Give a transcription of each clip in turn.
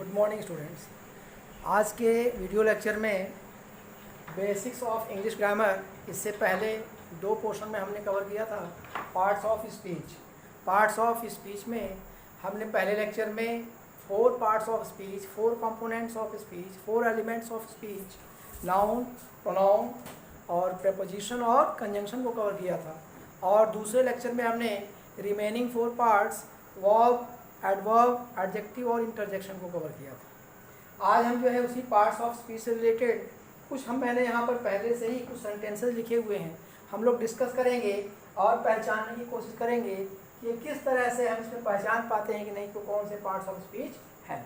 Good morning students. आज के video lecture में बेसिक्स ऑफ इंग्लिश ग्रामर, इससे पहले दो पोर्शन में हमने कवर किया था parts of speech. Parts of speech में हमने पहले लेक्चर में 4 parts of speech, 4 components of speech, 4 elements of speech, noun, pronoun और प्रेपोजिशन और कंजंक्शन को कवर किया था। और दूसरे लेक्चर में हमने remaining 4 parts verb, adverb, adjective और इंटरजेक्शन को कवर किया था। आज हम जो है उसी पार्ट्स ऑफ स्पीच से रिलेटेड कुछ मैंने यहाँ पर पहले से ही कुछ सेंटेंसेस लिखे हुए हैं, हम लोग डिस्कस करेंगे और पहचानने की कोशिश करेंगे कि किस तरह से हम इसमें पहचान पाते हैं कि नहीं, तो कौन से पार्ट्स ऑफ स्पीच हैं।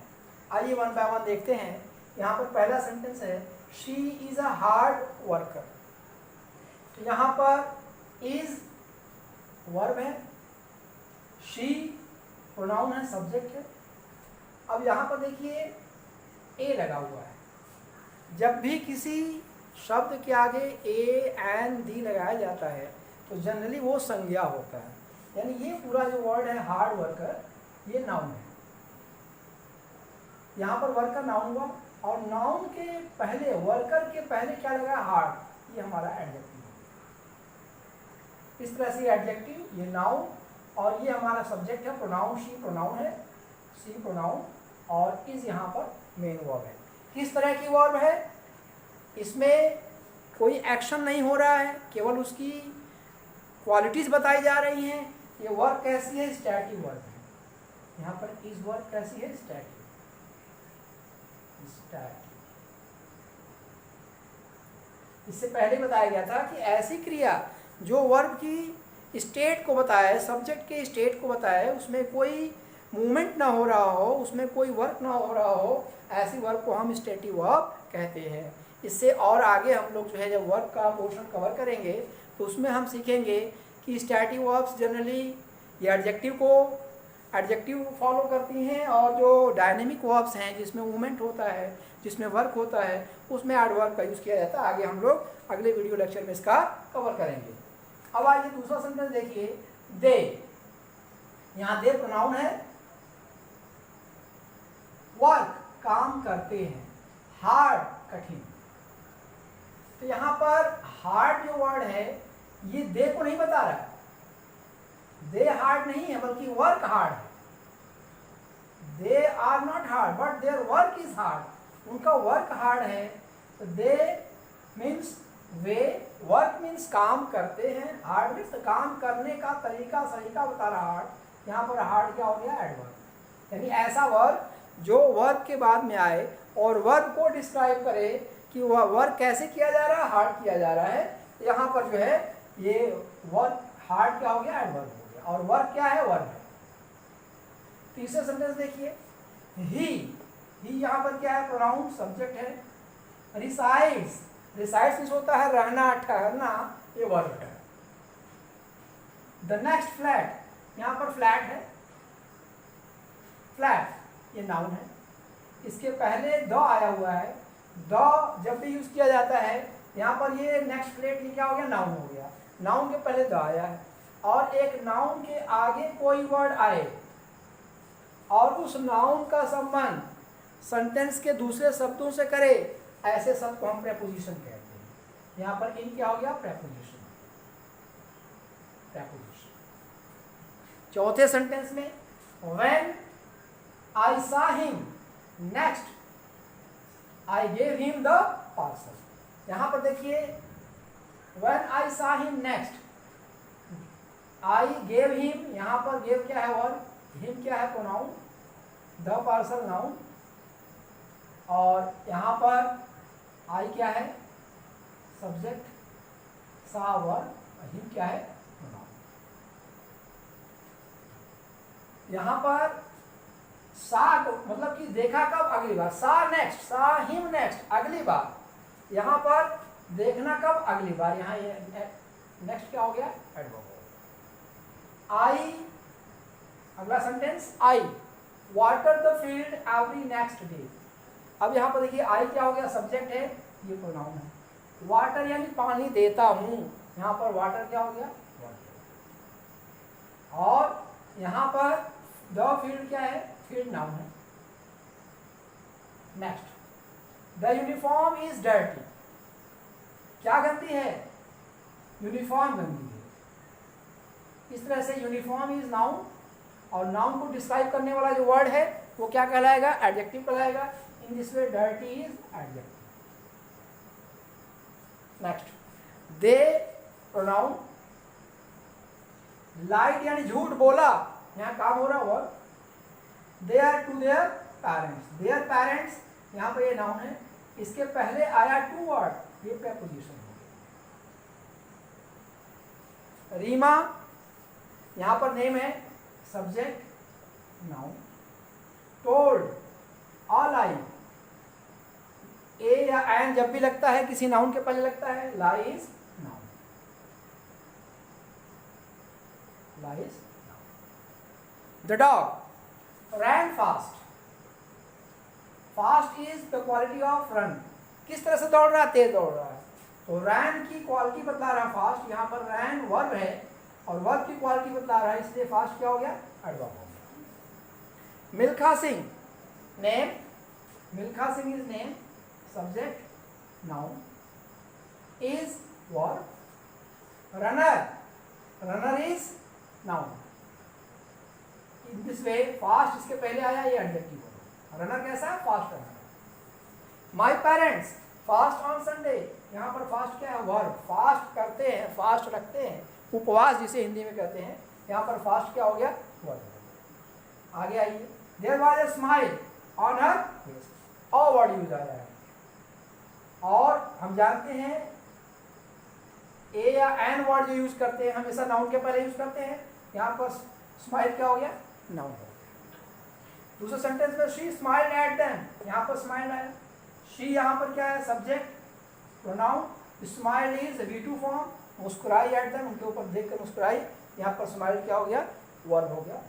आइए वन बाय वन देखते हैं। यहाँ पर पहला सेंटेंस है she is a hard worker. तो यहाँ पर इज़ वर्ब है, शी प्रोनाउन है, सब्जेक्ट है। अब यहाँ पर देखिए ए लगा हुआ है। जब भी किसी शब्द के आगे ए एन दी लगाया जाता है तो जनरली वो संज्ञा होता है, यानी ये पूरा जो वर्ड है हार्ड वर्कर, ये नाउन है। यहाँ पर वर्कर नाउन हुआ और नाउन के पहले, वर्कर के पहले क्या लगा, हार्ड, ये हमारा एडजेक्टिव है। इस तरह से एडजेक्टिव, ये नाउन और ये हमारा सब्जेक्ट है, प्रोनाउन शी प्रोनाउन है, सी प्रोनाउन और इज यहाँ पर मेन वर्ब है। किस तरह की वर्ब है, इसमें कोई एक्शन नहीं हो रहा है, केवल उसकी क्वालिटीज बताई जा रही हैं। ये वर्ब कैसी है, स्टैटिक वर्ब है। यहाँ पर इज वर्ब कैसी है, स्टैटिक। इससे पहले बताया गया था कि ऐसी क्रिया जो वर्ब की स्टेट को बताए, सब्जेक्ट के स्टेट को बताए, उसमें कोई मूवमेंट ना हो रहा हो, उसमें कोई वर्क ना हो रहा हो, ऐसी वर्ब को हम स्टेटिक वर्ब कहते हैं। इससे और आगे हम लोग जो है जब वर्ब का पोर्शन कवर करेंगे तो उसमें हम सीखेंगे कि स्टैटिक वर्ब्स जनरली ये एडजेक्टिव फॉलो करती हैं और जो डायनेमिक वर्ब्स हैं जिसमें मूवमेंट होता है, जिसमें वर्क होता है, उसमें एडवर्ब का यूज़ किया जाता है। आगे हम लोग अगले वीडियो लेक्चर में इसका कवर करेंगे। अब आइए दूसरा सेंटेंस देखिए, दे। यहाँ दे प्रोनाउन है, वर्क काम करते हैं, हार्ड कठिन। तो यहाँ पर हार्ड जो वर्ड है ये दे को नहीं बता रहा है, दे हार्ड नहीं है बल्कि वर्क हार्ड है। They are not hard but their work is hard, उनका वर्क हार्ड है। तो दे मीन्स वे, वर्क मीन्स काम करते हैं, हार्ड मीन्स काम करने का तरीका सलीका बता रहा हार्ड। यहाँ पर हार्ड क्या हो गया, एडवर्ब, यानी ऐसा वर्ब जो वर्ब के बाद में आए और वर्ब को डिस्क्राइब करे कि वह वर्क कैसे किया जा रहा है, हार्ड किया जा रहा है। यहाँ पर जो है ये वर्क हार्ड क्या हो गया, एडवर्ब हो गया, और वर्क क्या है, वर्ब है। तीसरा सेंटेंस देखिए, ही यहाँ पर क्या है, प्रोनाउन, सब्जेक्ट है। रिसाइड्स, रिसाइड्स मीन्स होता है रहना, ठहरना, ये वर्ब है। द नेक्स्ट फ्लैट, यहाँ पर फ्लैट है, फ्लैट ये नाउन है। इसके पहले द आया हुआ है, द जब भी यूज किया जाता है, यहाँ पर ये नेक्स्ट फ्लैट ये क्या हो गया, नाउन हो गया। नाउन के पहले द आया है और एक नाउन के आगे कोई वर्ड आए और उस नाउन का संबंध सेंटेंस के दूसरे शब्दों से करे, ऐसे शब्द को हम प्रेपोजिशन कहते हैं। यहाँ पर इन क्या हो गया, प्रेपोजिशन। प्रेपोजिशन। चौथे सेंटेंस में व्हेन आई सा him next I gave him the parcel. यहाँ पर देखिए व्हेन आई सा him next, I gave him, यहाँ पर गेव क्या है वर्ब, हिम क्या है प्रोनाउन, द पार्सल नाउन, और यहाँ पर आई क्या है, सब्जेक्ट, सा वर्ब, हिम क्या है, प्रोनाउन। यहाँ पर सा मतलब कि देखा कब, अगली बार। सा नेक्स्ट, सा हिम नेक्स्ट, अगली बार। यहाँ पर देखना कब, अगली बार। यहाँ ये नेक्स्ट क्या हो गया, एडवर्ब हो गया। आई, अगला sentence, I water the field every next day. अब यहाँ पर देखिए आई क्या हो गया, सब्जेक्ट है, ये प्रोनाउन है। वाटर यानी पानी देता हूँ, यहाँ पर वाटर क्या हो गया, वाटर। और यहाँ पर द फील्ड क्या है, फील्ड नाउन है। Next, the uniform is dirty. क्या गंदी है? यूनिफॉर्म गंदी है। इस तरह से यूनिफॉर्म इज नाउन, और नाउन को डिस्क्राइब करने वाला जो वर्ड है वो क्या कहलाएगा? एडजेक्टिव कहलाएगा। In this way dirty is adjective. Next, they pronoun, लाइट यानी झूठ बोला, यहाँ काम हो रहा word. They are to their parents, their parents यहाँ पर ये नाउन है, इसके पहले आया टू वर्ड, ये प्रीपोजिशन हो गया। रीमा यहाँ पर नेम है, subject noun. Told, all I, A या एन जब भी लगता है किसी नाउन के पहले लगता है, lie is noun, lie is noun. The dog ran fast, fast is the quality of run, किस तरह से दौड़ रहा है? तेज दौड़ रहा है। तो रैन की क्वालिटी बतला रहा है फास्ट, यहाँ पर रैन वर्ब है और वर्ब की क्वालिटी बतला रहा है, इसलिए फास्ट क्या हो गया? एडवर्ब हो गया। Milkha Singh name, Milkha Singh is name, subject noun, is verb. Runner, runner is noun. In this way fast इसके पहले आया, ये एडजेक्टिव हो गया। रनर कैसा है? Fast runner. My parents fast on Sunday, यहाँ पर फास्ट क्या है? वर्ब। फास्ट करते हैं, फास्ट रखते हैं, उपवास जिसे हिंदी में कहते हैं, यहाँ पर फास्ट क्या हो गया? वर्ब। आगे आइए, there was a smile on her face, और वर्ड यूज आया है। और हम जानते हैं ए या एन वर्ड जो यूज करते हैं हमेशा नाउन के पहले यूज करते हैं, यहाँ पर स्माइल क्या हो गया? नाउन हो गया। दूसरे सेंटेंस में शी स्माइल्ड एट देम, यहाँ पर स्माइल आया। शी यहाँ पर क्या है? Subject pronoun. Smile is V2 form, मुस्कुराई एट देम, उनके ऊपर देखकर मुस्कुराई, यहाँ पर स्माइल क्या हो गया? वर्ब हो गया।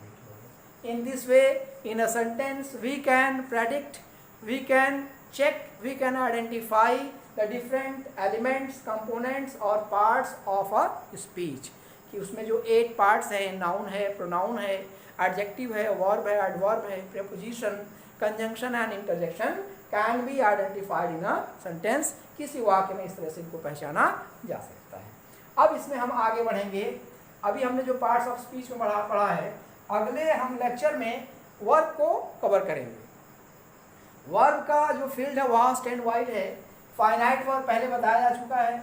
In this way, in a sentence, we can predict, we can check, we can identify the different elements, components or parts of a speech. कि उसमें जो 8 parts हैं, noun है, pronoun है, adjective है, verb है, adverb है, preposition, conjunction and interjection can be identified in a sentence. किसी वाक्य में इस तरह से इनको पहचाना जा सकता है। अब इसमें हम आगे बढ़ेंगे। अभी हमने जो पार्ट्स ऑफ स्पीच में पढ़ा है, अगले हम लेक्चर में वर्ब को कवर करेंगे। वर्ब का जो फील्ड है वास्ट एंड वाइड है। फाइनाइट वर्ब पहले बताया जा चुका है,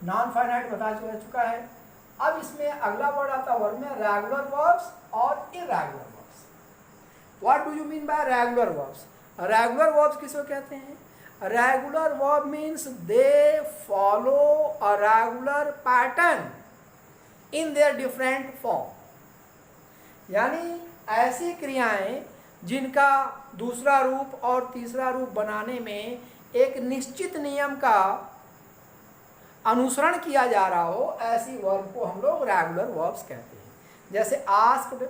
नॉन फाइनाइट बताया जा चुका है। अब इसमें अगला वर्ड आता है वर्ब में रेगुलर वर्ब्स और irregular verbs. What do you mean by regular verbs? Regular verbs किसको कहते हैं? Regular verb means they follow a regular pattern in their different form, यानी ऐसी क्रियाएं जिनका दूसरा रूप और तीसरा रूप बनाने में एक निश्चित नियम का अनुसरण किया जा रहा हो, ऐसी वर्ब को हम लोग रेगुलर वर्ब्स कहते हैं। जैसे आस्क्ड,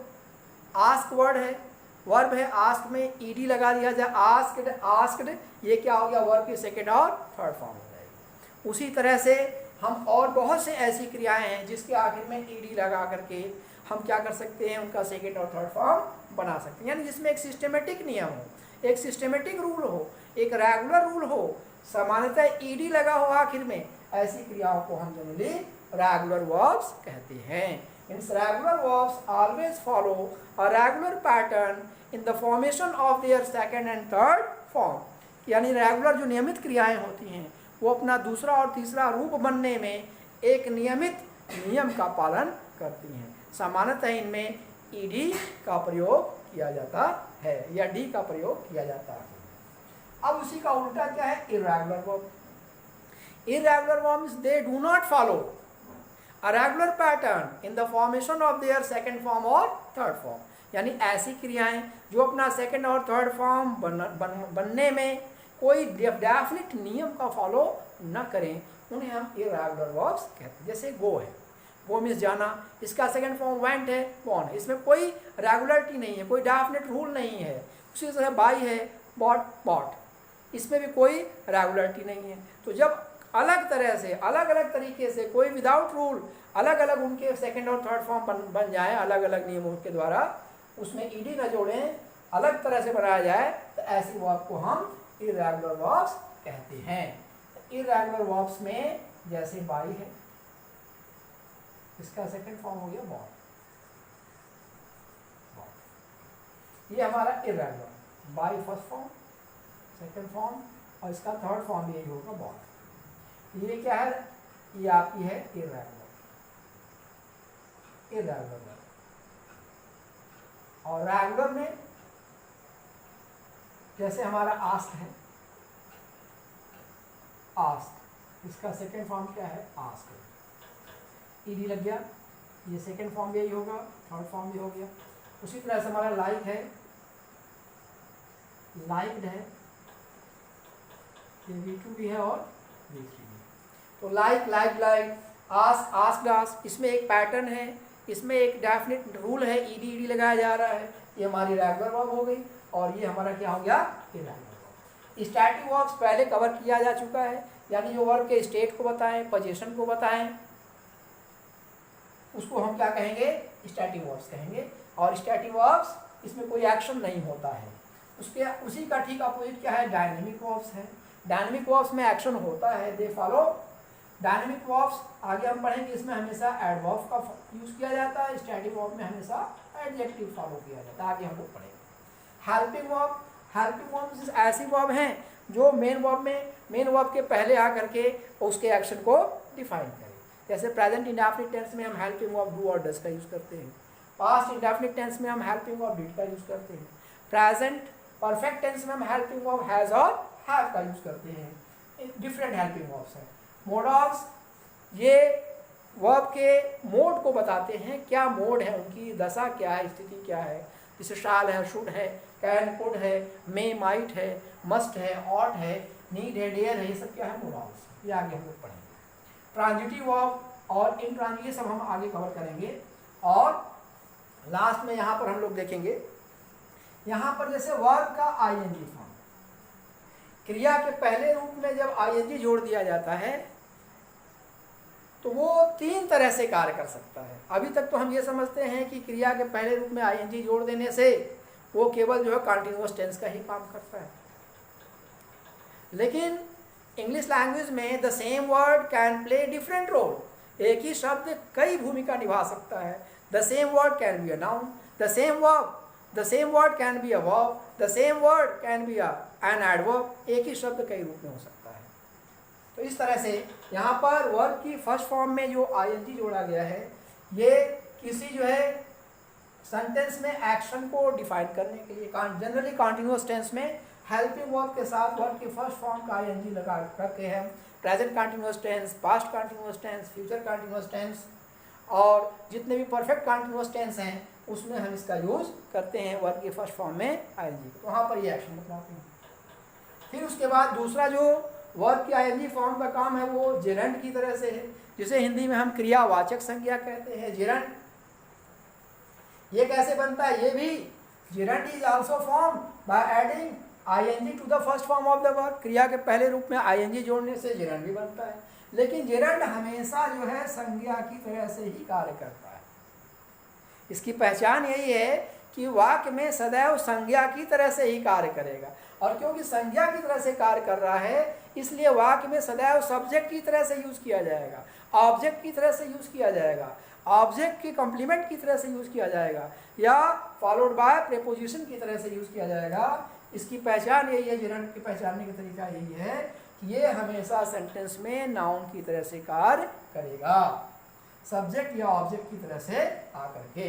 आस्क वर्ड है, वर्ब है, आस्क में ईडी लगा दिया जाए, आस्क्ड, आस्क्ड, ये क्या हो गया? वर्ब की सेकेंड और थर्ड फॉर्म हो जाएगी। उसी तरह से हम और बहुत से ऐसी क्रियाएं हैं जिसके आखिर में ईडी लगा करके हम क्या कर सकते हैं? उनका सेकेंड और थर्ड फॉर्म बना सकते हैं, यानी जिसमें एक सिस्टमेटिक नियम हो, एक सिस्टमेटिक रूल हो, एक रेगुलर रूल हो, सामान्यतः ईडी लगा हो आखिर में, ऐसी क्रियाओं को हम जनरली रेगुलर वर्ब्स कहते हैं। Means regular verbs always follow a regular pattern in the formation of their second and third form, यानी रेगुलर जो नियमित क्रियाएं होती हैं वो अपना दूसरा और तीसरा रूप बनने में एक नियमित नियम का पालन करती हैं। सामान्यतः इनमें ईडी का प्रयोग किया जाता है या डी का प्रयोग किया जाता है। अब उसी का उल्टा क्या है? Irregular verb. Irregular verb means they do not follow a regular pattern in the formation of their second form और थर्ड फॉर्म, यानी ऐसी क्रियाएं जो अपना सेकंड और थर्ड फॉर्म बनने में कोई डेफिनिट नियम का फॉलो न करें, उन्हें हम इरेगुलर वर्ब्स कहते हैं। जैसे गो है, गो मीन्स जाना, इसका सेकंड फॉर्म वेंट है, गॉन है, इसमें कोई रेगुलरिटी नहीं है, कोई डेफिनेट रूल नहीं है। उसी तरह बाई है, बॉट, बॉट, इसमें भी कोई रेगुलरिटी नहीं है। तो जब अलग तरह से अलग अलग तरीके से कोई विदाउट रूल अलग अलग उनके सेकंड और थर्ड फॉर्म बन जाए अलग अलग नियमों के द्वारा, उसमें ईडी न जोड़ें, अलग तरह से बनाया जाए, तो ऐसी वर्ब को हम इरेगुलर वर्ब्स कहते हैं। इरेगुलर वर्ब्स में जैसे बाई है, इसका सेकंड फॉर्म हो गया बॉट, ये हमारा irregular, by first form, second form, और इसका थर्ड फॉर्म यही होगा बॉट। ये क्या है, ये आपकी है इरेगुलर, इरेगुलर। और रेगुलर में जैसे हमारा आस्क है, आस्क, इसका सेकंड फॉर्म क्या है, आस्क, ईडी लग गया, ये सेकंड फॉर्म भी यही होगा, थर्ड फॉर्म भी हो गया। उसी तरह से हमारा लाइक है, लाइक्ड है, ये V2 भी है और V3 भी। तो like, like, like, ask, ask, ask, इसमें एक पैटर्न है, इसमें एक डेफिनेट रूल है, ईडी ईडी लगाया जा रहा है, ये हमारी रेगुलर वर्ब हो गई। और ये हमारा क्या हो गया, इरेगुलर वर्ब। स्टैटिक वर्ब्स पहले कवर किया जा चुका है, यानी जो वर्ब के स्टेट को बताएं, पोजीशन को बताएं, उसको हम क्या कहेंगे, स्टैटिक वर्ब्स कहेंगे। और स्टैटिक वर्ब्स इसमें कोई एक्शन नहीं होता है। उसके उसी का ठीक अपोजिट क्या है, डायनेमिक वर्ब्स है। डायनेमिक वर्ब्स में एक्शन होता है, दे फॉलो। डायनेमिक वर्ब्स आगे हम पढ़ेंगे, इसमें हमेशा एडवर्ब का यूज किया जाता है, स्टैटिक वर्ब में हमेशा एडजेक्टिव फॉलो किया जाता है, आगे हम लोग पढ़ेंगे। हेल्पिंग वर्ब, हेल्पिंग वर्ब्स ऐसी वर्ब हैं जो मेन वर्ब के पहले आकर के उसके एक्शन को डिफाइन करें। जैसे प्रेजेंट इंडेफिनिट टेंस में हम हेल्पिंग वर्ब डू और डज का यूज करते हैं, पास्ट इंडेफिनिट टेंस में हम हेल्पिंग वर्ब डिड का यूज करते हैं, प्रेजेंट परफेक्ट टेंस में हम हेल्पिंग वर्ब हैज और हैव का यूज करते हैं। डिफरेंट हेल्पिंग वर्ब्स हैं। मोडल्स, ये वर्ब के मोड को बताते हैं, क्या मोड है, उनकी दशा क्या है, स्थिति क्या है। जैसे शाल है, शुड है, कैन, कुड है, मे, माइट है, मस्ट है, ऑट है, नीड है, डेयर है, ये सब क्या है, मोडल्स। ये आगे हम लोग पढ़ेंगे। ट्रांजिटिव वर्ब और इंट्रांजिटिव, ये सब हम आगे कवर करेंगे। और लास्ट में यहाँ पर हम लोग देखेंगे, यहाँ पर जैसे वर्ब का आईएनजी फॉर्म, क्रिया के पहले रूप में जब आईएनजी जोड़ दिया जाता है तो वो तीन तरह से कार्य कर सकता है। अभी तक तो हम ये समझते हैं कि क्रिया के पहले रूप में आईएनजी जोड़ देने से वो केवल जो है कंटिन्यूअस टेंस का ही काम करता है, लेकिन इंग्लिश लैंग्वेज में the same word can play different role. एक ही शब्द कई भूमिका निभा सकता है। The same word can be a noun, the same word can be a verb, the same word can be an adverb. एक ही शब्द कई रूप में हो सकता है। तो इस तरह से यहाँ पर वर्ब की फर्स्ट फॉर्म में जो आईएनजी जोड़ा गया है, ये किसी जो है सेंटेंस में एक्शन को डिफाइन करने के लिए, जनरली कंटिन्यूअस टेंस में हेल्पिंग वर्ब के साथ वर्ब की फर्स्ट फॉर्म का आईएनजी लगा करके हम present continuous tense, past continuous tense, future continuous tense और जितने भी परफेक्ट कंटिन्यूअस टेंस हैं उसमें हम इसका यूज करते हैं वर्ब की फर्स्ट फॉर्म में आईएनजी। तो वहाँ पर ये एक्शन बतलाते हैं। फिर उसके बाद दूसरा जो वर्ब की आईएनजी फॉर्म का काम है वो जेरेंड की तरह से है, जिसे हिंदी में हम क्रियावाचक संज्ञा कहते हैं, जेरेंड। ये कैसे बनता है, ये भी gerund is also form by adding ING to the first form of the verb. क्रिया के पहले रूप में आईएनजी जोड़ने से जेरेंड भी बनता है, लेकिन जेरेंड हमेशा जो है संज्ञा की तरह से ही कार्य करता है। इसकी पहचान यही है कि वाक्य में सदैव संज्ञा की तरह से ही कार्य करेगा, और क्योंकि संज्ञा की तरह से कार्य कर रहा है इसलिए वाक्य में सदैव सब्जेक्ट की तरह से यूज किया जाएगा, ऑब्जेक्ट की तरह से यूज किया जाएगा, ऑब्जेक्ट की कॉम्प्लीमेंट की तरह से यूज किया जाएगा, या फॉलोड बाय प्रीपोजिशन की तरह से यूज किया जाएगा। इसकी पहचान यही है, जेरेंड की पहचानने का तरीका यही है कि ये हमेशा सेंटेंस में नाउन की तरह से कार्य करेगा, सब्जेक्ट या ऑब्जेक्ट की तरह से आकर के।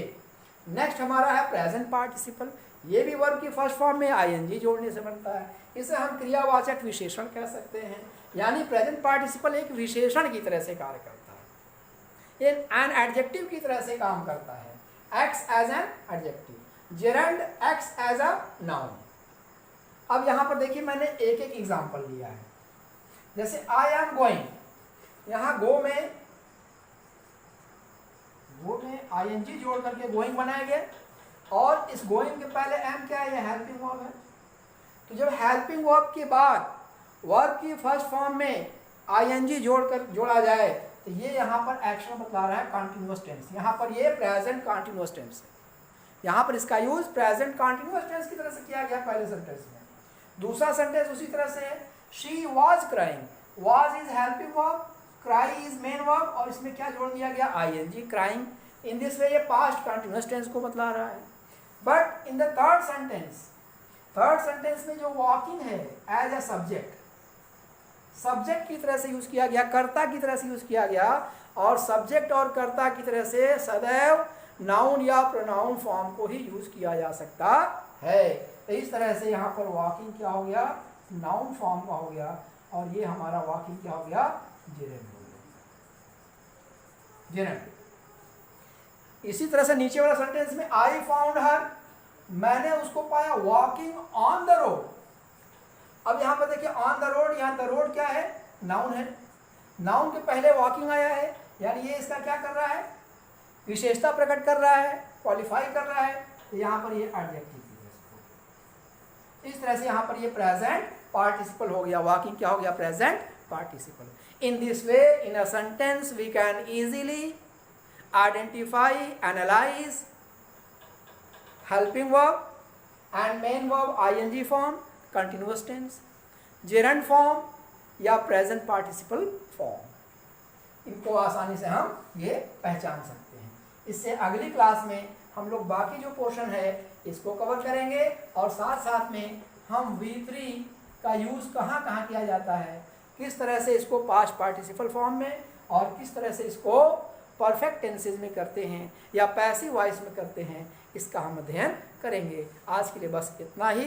नेक्स्ट हमारा है प्रेजेंट पार्टिसिपल। ये भी वर्ब की फर्स्ट फॉर्म में आईएनजी जोड़ने से बनता है। इसे हम क्रियावाचक विशेषण कह सकते हैं, यानी प्रेजेंट पार्टिसिपल एक विशेषण की तरह से कार्य करता है, एन एडजेक्टिव की तरह से काम करता है, acts as an adjective, gerund acts as a noun. अब यहाँ पर देखिए मैंने एक एक एग्जाम्पल लिया है। जैसे आई एम गोइंग, यहाँ गो में आईएनजी जोड़ करके गोइंग बनाया गया, और इस गोइंग के पहले एम क्या है, ये हेल्पिंग वर्ब है। तो जब हेल्पिंग वर्ब के बाद वर्ब की फर्स्ट फॉर्म में आईएनजी जोड़ा जाए तो ये यहाँ पर एक्शन बतला रहा है कंटिन्यूअस टेंस। यहाँ पर ये प्रेजेंट कंटिन्यूअस टेंस है, यहाँ पर इसका यूज प्रेजेंट कंटिन्यूअस टेंस की तरह से किया गया पहले सेंटेंस में। दूसरा सेंटेंस उसी तरह से है, she was crying, was is helping verb, cry is main verb, और इसमें क्या जोड़ दिया गया, ING, crying. In this way ये पास्ट कंटिन्यूअस टेंस को बतला रहा है। But in the third sentence में जो वॉकिंग है एज ए सब्जेक्ट की तरह से यूज किया गया, कर्ता की तरह से यूज किया गया, और सब्जेक्ट और कर्ता की तरह से सदैव नाउन या प्रोनाउन फॉर्म को ही यूज किया जा सकता है। तो इस तरह से यहाँ पर वॉकिंग क्या हो गया, नाउन फॉर्म का हो गया, और ये हमारा वॉकिंग क्या हो गया, जेरेंट हो गया, जेरेंट। इसी तरह से नीचे वाला सेंटेंस में आई फाउंड हर, मैंने उसको पाया वॉकिंग ऑन द रोड। अब यहां पर देखिए ऑन द रोड, यहां द रोड क्या है, नाउन है, नाउन के पहले वॉकिंग आया है, यानी ये इसका क्या कर रहा है, विशेषता प्रकट कर रहा है, क्वालिफाई कर रहा है, तो यहां पर ये एडजेक्टिव, इस तरह से यहां पर ये प्रेजेंट पार्टिसिपल हो गया, वॉकिंग क्या हो गया, present participle. In this way in a sentence we can easily identify, analyze helping verb and main verb ing form, continuous tense, gerund form या present participle form, इनको आसानी से हम ये पहचान सकते हैं। इससे अगली क्लास में हम लोग बाकी जो पोर्शन है इसको कवर करेंगे, और साथ साथ में हम V3 का यूज़ कहाँ कहाँ किया जाता है, किस तरह से इसको पास्ट पार्टिसिपल फॉर्म में और किस तरह से इसको परफेक्ट टेंसेज में करते हैं या पैसिव वॉइस में करते हैं, इसका हम अध्ययन करेंगे। आज के लिए बस इतना ही।